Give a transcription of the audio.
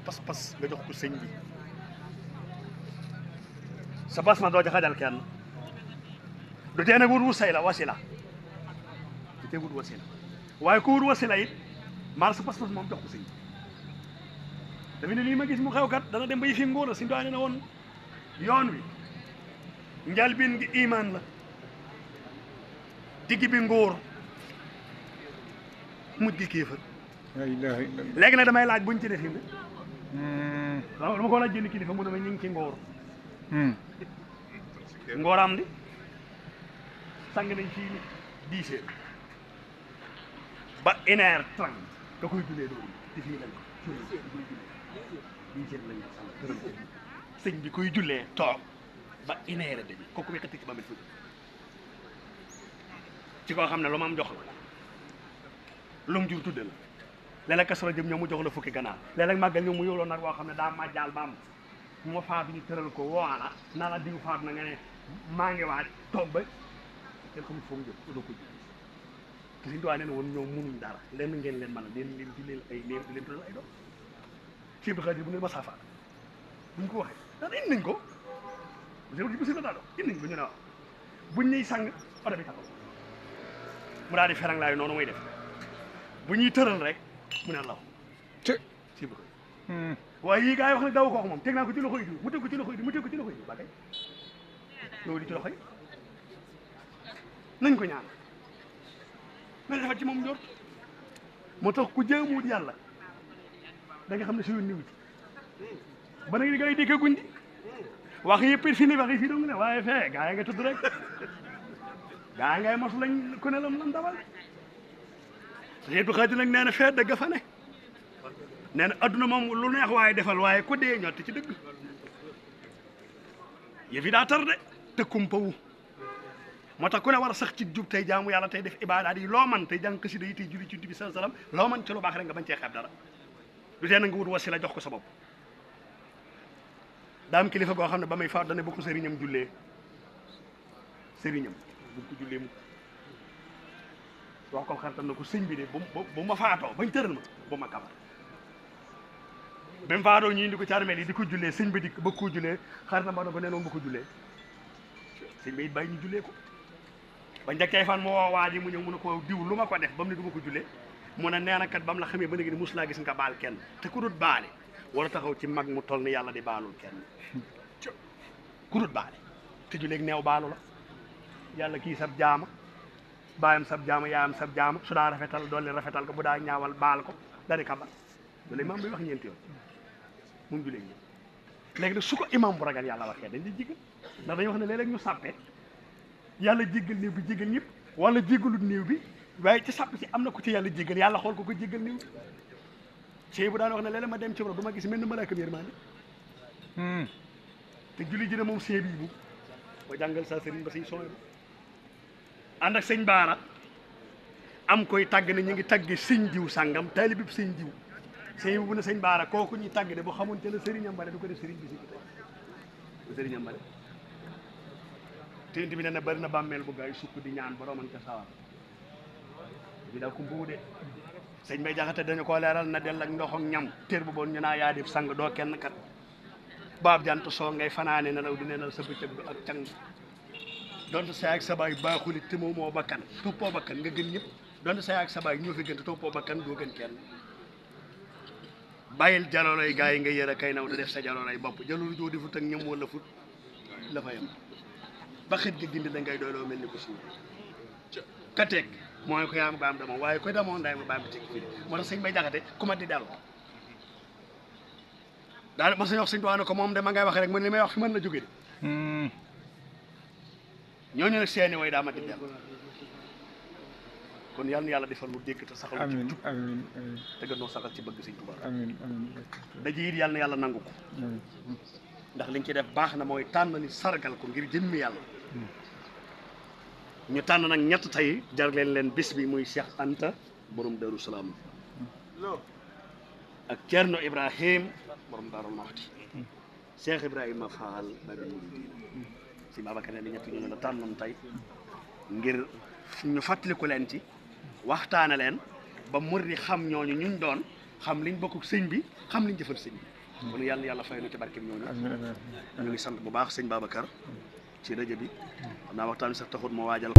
pas-pas nga jox ko sëñ bi sa bas ma doo ca xajal kenn du tee nag wut wasila du tee wut wasila waaye ku wut wasila it maar sa pas-pas moom jox ko sëñ bi dafa ne lii ma gis mu xew kat dana dem ba yi fi ngóor la si doone na woon yoon wi njalbin gi iman la digg bi ngóor mujj gi kéefër léegi nag damay laaj buñ ci def indi dama ko laaj jënd kilifa mu dama ñu ngi ci ngóor ngóoram di sang nañ fii ni 10 heures ba 1h30 da koy jullee doon te fii lañ ko 10 heures lañ ko sang tëral ko sëñ bi koy jullee toog ba 1h30 kooku wekkati ci ba mel fii ci koo xam ne lu ma am jox la lu mu jur tudde la léeg-léeg kasara jëm ñëw mu jox la fukki ganaar léeg-léeg màggal ñëw mu yóoloo nag boo xam ne daa màjjaal ba am moo faatu ñu tëral ko woala naa la diw faatu na nga ne maa ngi waaj toog ba kenn xamul foo mu jëm doo ko ji te suñu doy nee na woon ñoom munuñ dara lenn ngeen leen mën a leen di leen ay néew di leen tuddal ay doom ci bi xadir bu ngeen ma saa faat buñ ko waxee daal indi nañ ko bu si la daa doon indi nañ ko ñu ne waaw buñ ñuy sang oto bi taxaw mu daal di ferang laayu noonu muy def bu ñuy tëral rek mu ne law ci bi waaye yii gars yi wax ne daw kooku moom teg naa ko ci loxo yi diw mu teg ko ci loxo yi diw mu teg ko ci loxo yi diw ba tey loolu di ci loxo yi nañ ko ñaan nañ defal ci moom njort moo tax ku jaamuwut yàlla da nga xam ne si yoon niwu ci ba nag gars yi dikka guñ di wax yëpp fi ni wax yi fii dong ne waaye fee gars yi nga tudd rek gars yi ngay mos lañ ku ne lam lan dabal te du xaati nag nee na fee dëgg fa ne nee na adduna moom lu neex waaye defal waaye ku dee ñotti ci dëgg yëf yi daa tar de te kumpawu moo tax ku ne war a sax ci jub tey jaamu yàlla tey def ibaadaat yi loo man tey jàng xasida yi tey julli ci bi sallallahu alayhi wasallam loo man ci lu baax rek nga bañ cee xeeb dara du tee na nga wut wasila jox ko sa bopp daa am kilifa goo xam ne ba may faat dane bu ko sëriñam jullee sëriñam bu ko jullee mu wax ko xaritam na ko sëñ bi de bu ma faatoo bañ tëral ma bu ma kabar ba mu faatoo ñu indi ko ci armeel yi di ko jullee sëñ bi di ba ko jullee xaritam ba na ko nee noonu ba ko jullee sëñ bi it bàyyi ñu jullee ko ba njëkkee fan mu woo waa ji mu ñëw mu ne ko diw lu ma ko def ba mu ne du ma ko jullee mu ne nee na kat ba mu la xamee ba léegi ni mus laa gis nga baal kenn te ku dut baale wala taxaw ci mag mu toll ni yàlla di baalul kenn ku dut baale te ju léegi neew baalu la yàlla kii sab jaama baayam sab jaama yaayam sab jaama su daa rafetal doole rafetal ko bu daa ñaawal baal ko dari kabal loolu imam bi wax ñeenti yoon moom ju léegi léegi nag su ko imam bu ragal yàlla waxee dañ di jéggal ndax dañuy wax ne léeg-léeg ñu sàppe yàlla jéggal néew bi jéggal ñëpp wala jéggalut néew bi waaye ci sàpp si am na ko ci yàlla jéggal yàlla xool ko jéggal néew bi ci bu daan wax ne léeg-léeg ma dem ci du ma gis mel ni malaaka yërmande te julli ji ne moom seeb yi bu ba jàngal sa sëriñ ba siñ sooy bu ànd ak sëñ baara am koy tàgg ne ñu ngi tàgge sëñ diw sàngam taalibe bi sëñ diw sëñ bu ne sëñ baara kooku ñuy tàgg de bu xamoon te la sëriñam bare du ko def sëriñ bi si du sëriñam bare te bi ne na bari na bàmmeel bu gaay sukk di ñaan borooman ca sawar bi daa kumpa wu de sëñ bay jaxate dañu ko leeral na del ak ndox ak ñam téer bu bon ñu naa yaa def sang doo kenn kat baab jant soo ngay fanaane nelaw di neenal sa bëccëg bi ak càng donte sa ak sa baay baaxulit te moom moo bakkan toppoo bakkan nga gën ñëpp donte sa ak sa baay ñoo fi gën te toppoo bakkan doo gën kenn bàyyil jaloolay gaa yi nga yër a kay naw te def sa jaloolay bopp jaloolu joo defut ak ñam wala fut la fa yem ba xet ga gindi da ngay doyloo mel ni ko suuf ka teg mooy ko yaa ma baam dama waaye koy damoo nday ma baam bi teg fii moo tax sëñ bay jaxate ku ma di dellu daal ma sañ wax sëñ ne ko moom de ma ngay wax rek man li may wax fi mën na jóge de ñooñu nag seeni way daa ma di dellu kon yal na yàlla defal lu dégg te saxal ci jub amiin amiin te gën noo saxal ci bëgg sëñ Tuubaa amiin amiin daje it yal na yàlla nangu ko ndax liñ ci def baax na mooy tànn ni sargal ko ngir jëmmi yàlla ñu tànn nag ñett tey jarleen leen bis bi muy Cheikh Anta borom Darou Salaam ak Thierno Ibrahim borom Darou Mouhty Cheikh Ibrahima Fall Babi Mouridina si Babacar ne ñett ñu la tànnoon tey ngir ñu fàttaliku leen ci waxtaane leen ba murid xam ñooñu ñuñ doon xam liñ bokk sëñ bi xam liñ jëfal sëñ bi kon yàlla yàlla fay nu ci barke bi ñooñu ñu ngi sant bu baax sëñ Babacar ci rajo bi xam naa waxtaan bi sax taxut ma waajal